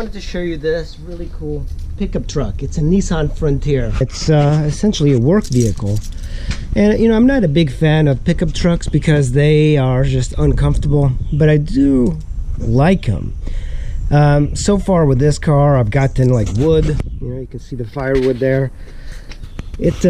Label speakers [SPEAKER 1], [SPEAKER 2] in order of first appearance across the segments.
[SPEAKER 1] wanted to show you this really cool pickup truck. It's a Nissan Frontier. It's essentially a work vehicle. And you know, I'm not a big fan of pickup trucks because they are just uncomfortable, but I do like them. So far with this car, I've gotten like wood. You know, you can see the firewood there. It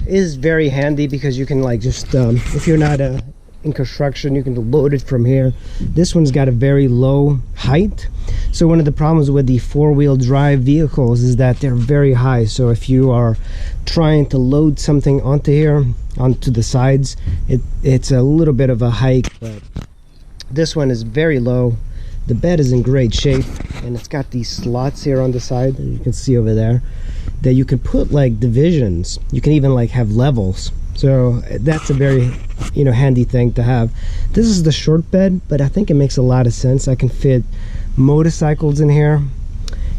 [SPEAKER 1] is very handy because you can like just, if you're not in construction, you can load it from here. This one's got a very low height. So one of the problems with the four-wheel drive vehicles is that they're very high. So if you are trying to load something onto here, onto the sides, it's a little bit of a hike. But this one is very low. The bed is in great shape, and it's got these slots here on the side that you can see over there that you can put like divisions. You can even like have levels. So that's a very, you know, handy thing to have. This is the short bed, but I think it makes a lot of sense. I can fit motorcycles in here,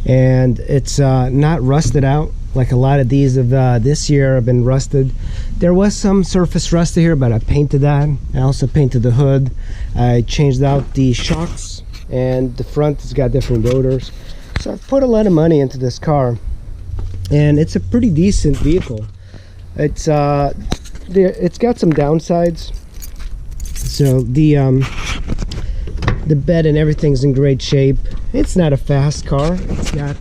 [SPEAKER 1] and it's not rusted out like a lot of these of this year have been rusted. There was some surface rust here, but I painted that. I also painted the hood. I changed out the shocks, and the front has got different rotors. So I've put a lot of money into this car, and it's a pretty decent vehicle. It's got some downsides. So the bed and everything's in great shape. It's not a fast car. It's got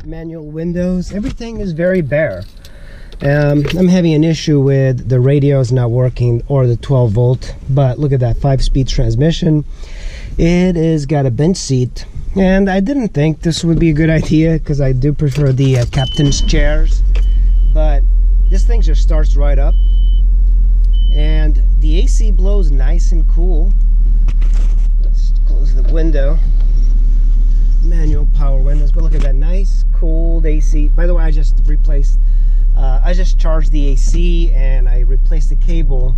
[SPEAKER 1] manual windows. Everything is very bare. I'm having an issue with the radios not working, or the 12 volt, but look at that 5-speed transmission. It is got a bench seat, and I didn't think this would be a good idea because I do prefer the captain's chairs, but this thing just starts right up, and the AC blows nice and cool. Let's close the window. Manual power windows, but look at that nice cold AC. By the way, I just charged the AC, and I replaced the cable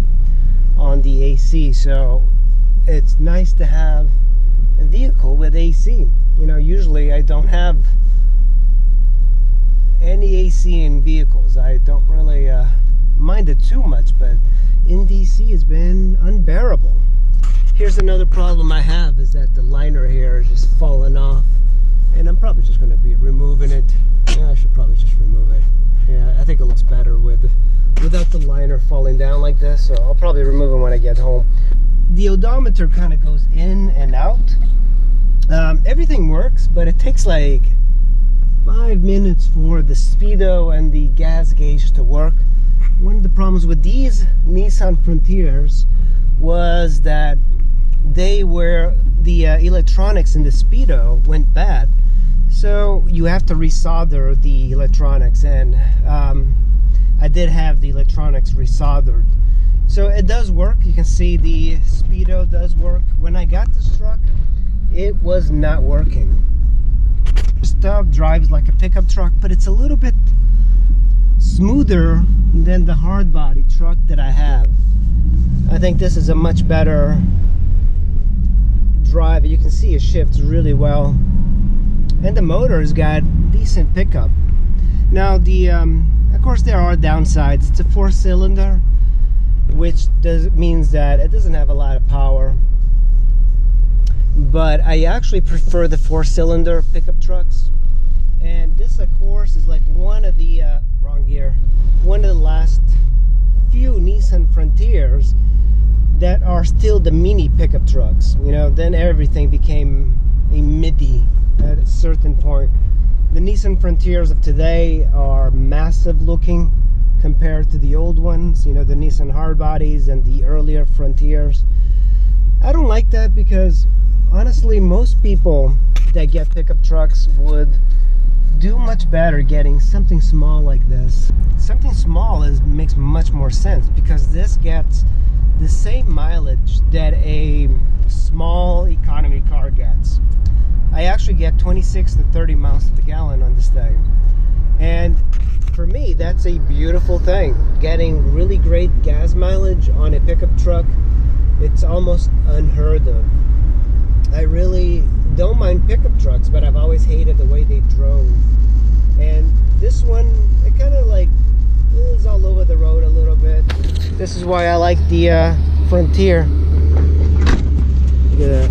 [SPEAKER 1] on the AC. So it's nice to have a vehicle with AC. You know, usually I don't have any AC in vehicles. I don't really mind it too much, but in DC it's been unbearable. Here's another problem I have, is that the liner here is just falling off, and I'm probably just going to be removing it. Yeah, I should probably just remove it. Yeah, I think it looks better without the liner falling down like this, so I'll probably remove it when I get home. The odometer kind of goes in and out. Everything works, but it takes like 5 minutes for the speedo and the gas gauge to work. One of the problems with these Nissan Frontiers was that the electronics in the speedo went bad. So you have to resolder the electronics, and I did have the electronics resoldered. So it does work. You can see the speedo does work. When I got this truck, it was not working. Stuff drives like a pickup truck, but it's a little bit smoother than the hard body truck that I have. I think this is a much better drive. You can see it shifts really well, and the motor's got decent pickup. Now of course there are downsides. It's a 4-cylinder, which means that it doesn't have a lot of power, but I actually prefer the 4-cylinder pickup trucks. And this, of course, is like one of the one of the last few Nissan Frontiers that are still the mini pickup trucks. You know, then everything became a midi at a certain point. The Nissan Frontiers of today are massive looking compared to the old ones, you know, the Nissan hardbodies and the earlier Frontiers. I don't like that because honestly, most people that get pickup trucks would do much better getting something small like this. Something small makes much more sense because this gets the same mileage that a small economy car gets. I actually get 26 to 30 miles to the gallon on this thing, and for me that's a beautiful thing. Getting really great gas mileage on a pickup truck, it's almost unheard of. I really don't mind pickup trucks, but I've always hated the way they drove. And this one, it kind of like is all over the road a little bit. This is why I like the Frontier. Look at that.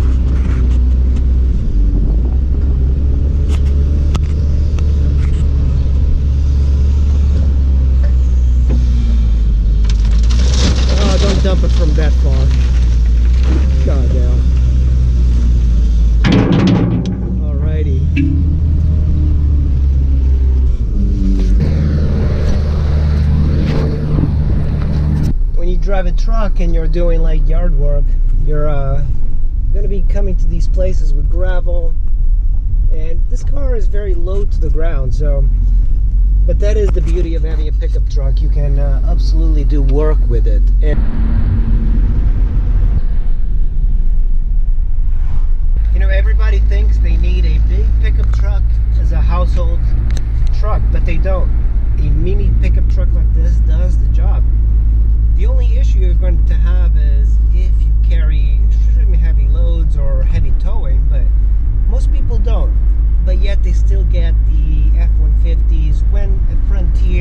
[SPEAKER 1] drive a truck and you're doing like yard work, you're going to be coming to these places with gravel, and this car is very low to the ground. So, but that is the beauty of having a pickup truck. You can absolutely do work with it. And you know, everybody thinks they need a big pickup truck as a household truck, but they don't. A mini pickup truck like this does the job. The only issue you're going to have is if you carry extremely heavy loads or heavy towing, but most people don't. But yet they still get the F-150s when a Frontier